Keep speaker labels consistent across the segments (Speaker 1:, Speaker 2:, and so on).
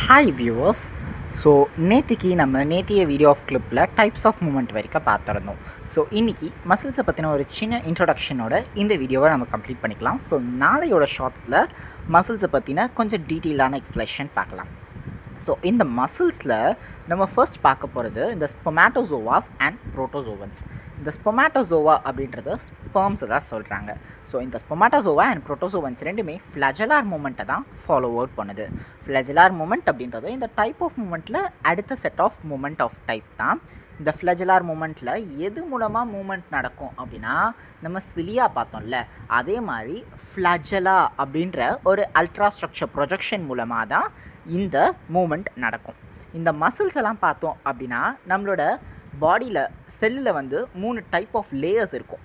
Speaker 1: Hi viewers. So நேற்றுக்கு நம்ம நேற்றைய வீடியோ ஆஃப் கிளிப்பில் டைப்ஸ் ஆஃப் மூமெண்ட் வரைக்கும் பார்த்துருந்தோம். ஸோ இன்றைக்கி மசில்ஸை பற்றின ஒரு சின்ன இன்ட்ரொடக்ஷனோட இந்த வீடியோவை நம்ம கம்ப்ளீட் பண்ணிக்கலாம். ஸோ நாளையோட ஷார்ட்ஸில் மசில்ஸை பற்றின கொஞ்சம் டீட்டெயிலான எக்ஸ்பிளேஷன் பார்க்கலாம். ஸோ இந்த மசில்ஸில் நம்ம ஃபர்ஸ்ட் பார்க்க போகிறது இந்த ஸ்பொமேட்டோசோவாஸ் அண்ட் புரோட்டோசோவன்ஸ். இந்த ஸ்பொமேட்டோசோவா அப்படின்றது ஸ்பெர்ம்ஸை தான் சொல்கிறாங்க. ஸோ இந்த ஸ்பொமேட்டோசோவா அண்ட் புரோட்டோசோவன்ஸ் ரெண்டுமே ஃப்ளஜலார் மூமெண்ட்டை தான் ஃபாலோ அவுட் பண்ணுது. ஃப்ளஜலார் மூமெண்ட் அப்படின்றது இந்த டைப் ஆஃப் மூமெண்ட்டில் அடுத்த set of moment of type தான். இந்த ஃப்ளஜலார் மூமெண்ட்டில் எது மூலமாக மூமெண்ட் நடக்கும் அப்படின்னா, நம்ம சிலியா பார்த்தோம்ல, அதே மாதிரி ஃப்ளஜலா அப்படின்ற ஒரு அல்ட்ரா ஸ்ட்ரக்சர் ப்ரொஜெக்ஷன் மூலமாக தான் இந்த மூமெண்ட் நடக்கும். இந்த மசில்ஸ் எல்லாம் பார்த்தோம் அப்படின்னா, நம்மளோட பாடியில் செல்லில் வந்து 3 டைப் ஆஃப் லேயர்ஸ் இருக்கும்.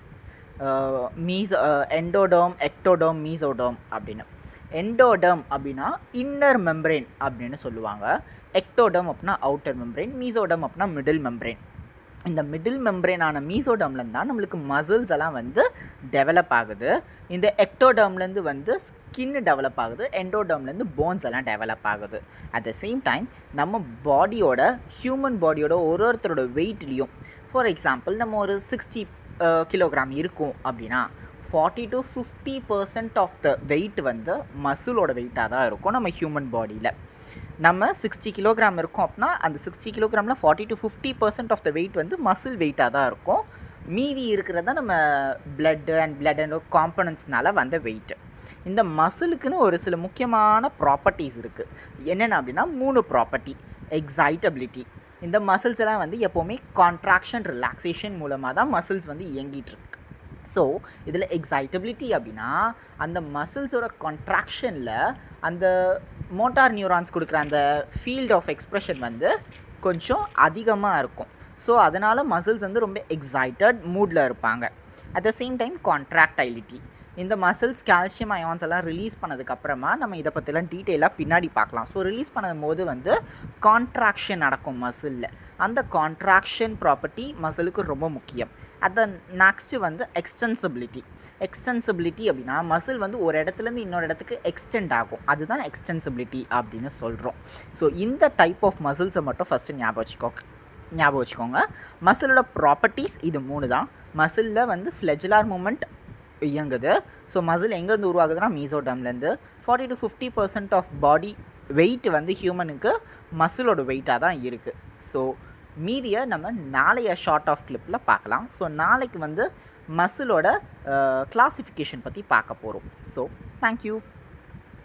Speaker 1: எண்டோடர்ம், எக்டோடர்ம், மீசோடர்ம் அப்படின்னு. எண்டோடர்ம் அப்படின்னா இன்னர் மெம்பரேன் அப்படின்னு சொல்லுவாங்க. எக்டோடர்ம் அப்படின்னா அவுட்டர் மெம்பரேன், மீசோடர்ம் அப்படின்னா மிடில் மெம்பரேன். இந்த மிடில் மெம்பரேனான மீசோடர்ம்லேருந்து தான் நம்மளுக்கு மசில்ஸ் எல்லாம் வந்து டெவலப் ஆகுது. இந்த எக்டோடர்ம்லேருந்து வந்து ஸ்கின் டெவலப் ஆகுது. எண்டோடர்ம்லேருந்து போன்ஸ் எல்லாம் டெவலப் ஆகுது. அட் த சேம் டைம் நம்ம பாடியோட ஹியூமன் பாடியோட ஒருத்தரோட வெயிட்லேயும், ஃபார் எக்ஸாம்பிள் நம்ம ஒரு 60 கிலோகிராம் இருக்கும் அப்படின்னா 40 to 50% ஆஃப் த வெயிட் வந்து மசிலோட வெயிட்டாக தான் இருக்கும். நம்ம ஹியூமன் பாடியில் நம்ம 60 கிலோகிராம் இருக்கும் அப்படின்னா அந்த 60 கிலோகிராமில் 40 to 50% ஆஃப் த வெயிட் வந்து மசில் வெயிட்டாக தான் இருக்கும். மீதி இருக்கிறது தான் நம்ம பிளட் அண்ட் காம்பனன்ட்ஸ்னால வந்த வெயிட். இந்த மசிலுக்குன்னு ஒரு சில முக்கியமான ப்ராப்பர்ட்டிஸ் இருக்குது. என்னென்ன அப்படின்னா 3 ப்ராப்பர்ட்டி. எக்ஸைட்டபிலிட்டி. இந்த மசில்ஸ் எல்லாம் வந்து எப்போவுமே கான்ட்ராக்ஷன் ரிலாக்ஸேஷன் மூலமாக தான் மசில்ஸ் வந்து இயங்கிட்டுருக்கு. ஸோ இதில் எக்ஸைட்டபிலிட்டி அப்படின்னா அந்த மசில்ஸோட கான்ட்ராக்ஷனில் அந்த மோட்டார் நியூரான்ஸ் கொடுக்குற அந்த ஃபீல்ட் ஆஃப் எக்ஸ்ப்ரெஷன் வந்து கொஞ்சம் அதிகமாக இருக்கும். ஸோ அதனால் மசில்ஸ் வந்து ரொம்ப எக்ஸைட்டட் மூடில் இருப்பாங்க. At the same time contractility. இந்த மசில்ஸ் கால்சியம் அயான்ஸ் எல்லாம் ரிலீஸ் பண்ணதுக்கப்புறமா நம்ம இதை பற்றிலாம் டீட்டெயிலாக பின்னாடி பார்க்கலாம். ஸோ ரிலீஸ் பண்ணும்போது வந்து கான்ட்ராக்ஷன் நடக்கும் மசிலில். அந்த கான்ட்ராக்ஷன் ப்ராப்பர்ட்டி மசிலுக்கு ரொம்ப முக்கியம். அதை நெக்ஸ்ட்டு வந்து எக்ஸ்டென்சிபிலிட்டி அப்படின்னா மசில் வந்து ஒரு இடத்துலேருந்து இன்னொரு இடத்துக்கு எக்ஸ்டெண்ட் ஆகும். அதுதான் எக்ஸ்டென்சிபிலிட்டி அப்படின்னு சொல்கிறோம். ஸோ இந்த டைப் ஆஃப் மசில்ஸை மட்டும் ஃபஸ்ட்டு ஞாபகம் வச்சுக்கோங்க. மசிலோட ப்ராப்பர்ட்டிஸ் இது 3 தான். மசிலில் வந்து ஃப்ளெஜலார் மூமெண்ட் இயங்குது. ஸோ மசில் எங்கேருந்து உருவாகுதுன்னா மீசோடர்ம்லேருந்து. 40 to 50% ஆஃப் பாடி வெயிட் வந்து ஹியூமனுக்கு மசிலோட வெயிட்டாக தான் இருக்குது. ஸோ மீதியை நம்ம நாளைய ஷார்ட் ஆஃப் கிளிப்பில் பார்க்கலாம். ஸோ நாளைக்கு வந்து மசிலோட கிளாசிஃபிகேஷன் பற்றி பார்க்க போகிறோம். So thank you.